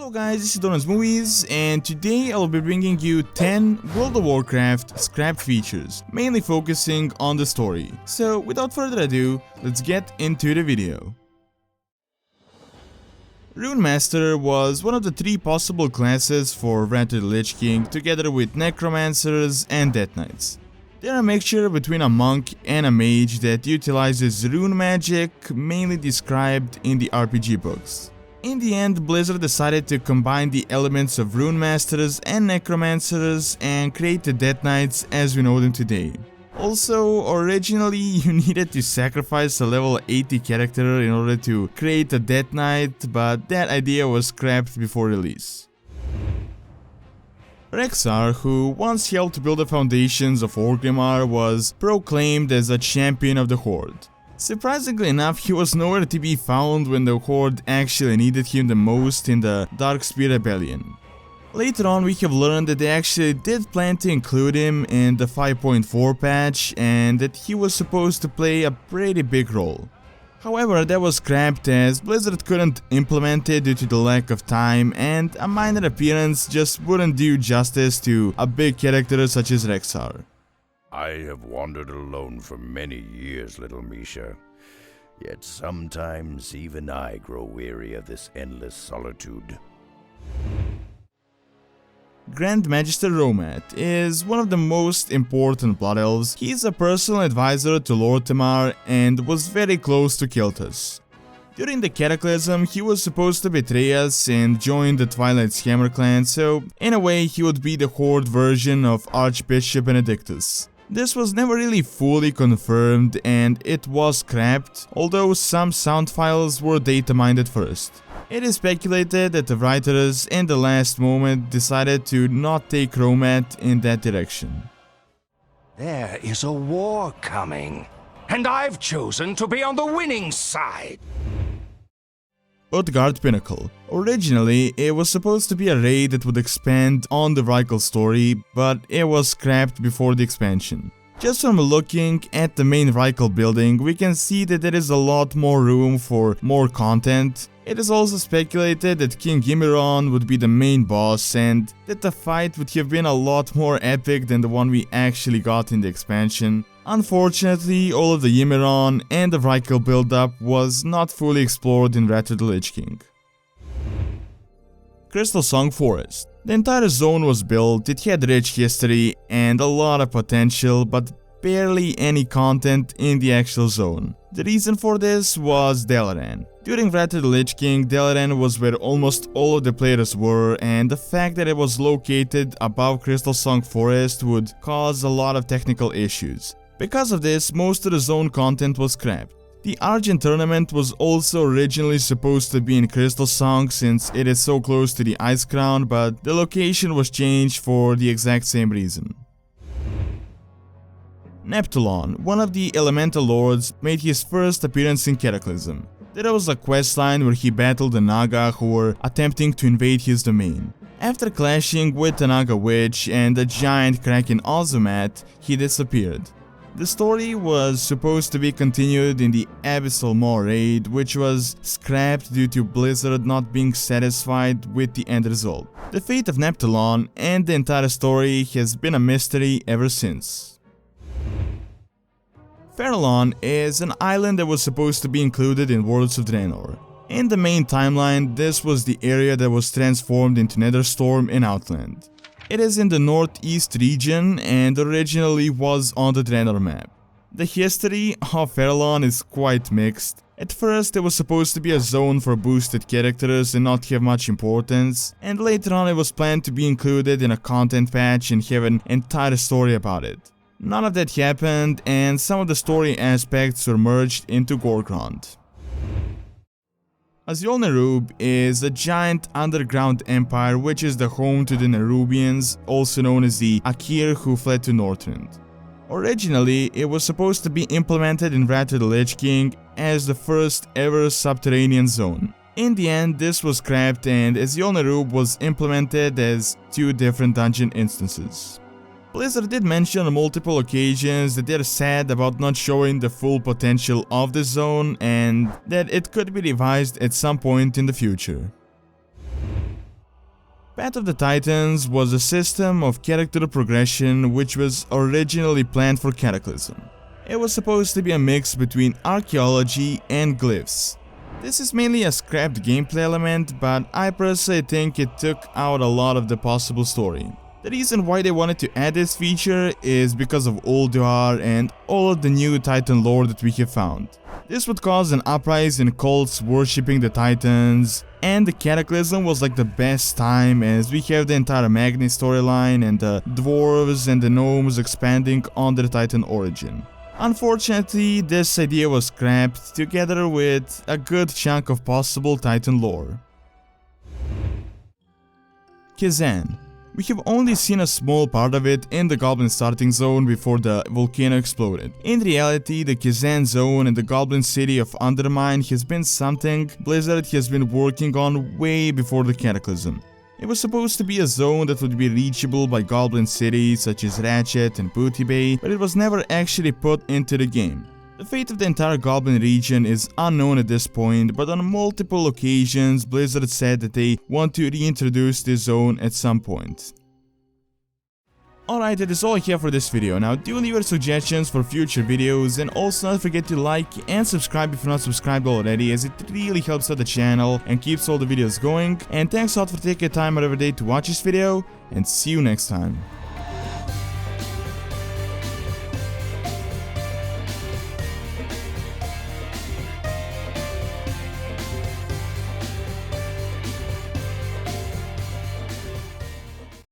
Hello guys, this is Donna's Movies, and today I'll be bringing you 10 World of Warcraft scrapped features, mainly focusing on the story. So without further ado, let's get into the video. Runemaster was one of the 3 possible classes for Wrath of the Lich King, together with Necromancers and Death Knights. They're a mixture between a monk and a mage that utilizes rune magic, mainly described in the RPG books. In the end, Blizzard decided to combine the elements of Rune Masters and Necromancers and create the Death Knights as we know them today. Also, originally you needed to sacrifice a level 80 character in order to create a Death Knight, but that idea was scrapped before release. Rexxar, who once helped build the foundations of Orgrimmar, was proclaimed as a champion of the Horde. Surprisingly enough, he was nowhere to be found when the Horde actually needed him the most in the Darkspear Rebellion. Later on, we have learned that they actually did plan to include him in the 5.4 patch and that he was supposed to play a pretty big role. However, that was scrapped as Blizzard couldn't implement it due to the lack of time, and a minor appearance just wouldn't do justice to a big character such as Rexxar. I have wandered alone for many years, little Misha. Yet sometimes even I grow weary of this endless solitude. Grand Magister Rommath is one of the most important Blood Elves. He is a personal advisor to Lord Tamar and was very close to Kiltus. During the Cataclysm, he was supposed to betray us and join the Twilight's Hammer clan, so in a way he would be the Horde version of Archbishop Benedictus. This was never really fully confirmed and it was scrapped, although some sound files were data mined at first. It is speculated that the writers in the last moment decided to not take Rommath in that direction. There is a war coming, and I've chosen to be on the winning side. Utgard Pinnacle. Originally, it was supposed to be a raid that would expand on the Vrykul story, but it was scrapped before the expansion. Just from looking at the main Vrykul building, we can see that there is a lot more room for more content. It is also speculated that King Ymiron would be the main boss and that the fight would have been a lot more epic than the one we actually got in the expansion. Unfortunately, all of the Ymiron and the Vrykul build-up was not fully explored in Wrath of the Lich King. Crystal Song Forest. The entire zone was built, it had rich history and a lot of potential, but barely any content in the actual zone. The reason for this was Dalaran. During Wrath of the Lich King, Dalaran was where almost all of the players were, and the fact that it was located above Crystal Song Forest would cause a lot of technical issues. Because of this, most of the zone content was scrapped. The Argent tournament was also originally supposed to be in Crystal Song since it is so close to the Ice Crown, but the location was changed for the exact same reason. Neptulon, one of the Elemental Lords, made his first appearance in Cataclysm. There was a questline where he battled the Naga who were attempting to invade his domain. After clashing with the Naga Witch and the giant Kraken Ozumat, he disappeared. The story was supposed to be continued in the Abyssal Maw raid, which was scrapped due to Blizzard not being satisfied with the end result. The fate of Neptulon and the entire story has been a mystery ever since. Farahlon is an island that was supposed to be included in Worlds of Draenor. In the main timeline, this was the area that was transformed into Netherstorm in Outland. It is in the northeast region and originally was on the Draenor map. The history of Farahlon is quite mixed. At first it was supposed to be a zone for boosted characters and not have much importance, and later on it was planned to be included in a content patch and have an entire story about it. None of that happened and some of the story aspects were merged into Gorgrond. Nerub is a giant underground empire which is the home to the Nerubians, also known as the Akir who fled to Northrend. Originally, it was supposed to be implemented in Wrath of the Lich King as the first ever subterranean zone. In the end, this was scrapped and Nerub was implemented as 2 different dungeon instances. Blizzard did mention on multiple occasions that they're sad about not showing the full potential of the zone and that it could be revised at some point in the future. Path of the Titans was a system of character progression which was originally planned for Cataclysm. It was supposed to be a mix between archaeology and glyphs. This is mainly a scrapped gameplay element, but I personally think it took out a lot of the possible story. The reason why they wanted to add this feature is because of Ulduar and all of the new Titan lore that we have found. This would cause an uprising in cults worshipping the Titans, and the Cataclysm was like the best time as we have the entire Magni storyline and the dwarves and the gnomes expanding on their Titan origin. Unfortunately, this idea was scrapped together with a good chunk of possible Titan lore. Kezan. We have only seen a small part of it in the Goblin starting zone before the volcano exploded. In reality, the Kezan zone and the Goblin city of Undermine has been something Blizzard has been working on way before the Cataclysm. It was supposed to be a zone that would be reachable by Goblin cities such as Ratchet and Booty Bay, but it was never actually put into the game. The fate of the entire Goblin region is unknown at this point, but on multiple occasions Blizzard said that they want to reintroduce this zone at some point. Alright, that is all I have for this video. Now do leave your suggestions for future videos, and also don't forget to like and subscribe if you're not subscribed already, as it really helps out the channel and keeps all the videos going. And thanks a lot for taking time out of your day to watch this video, and see you next time.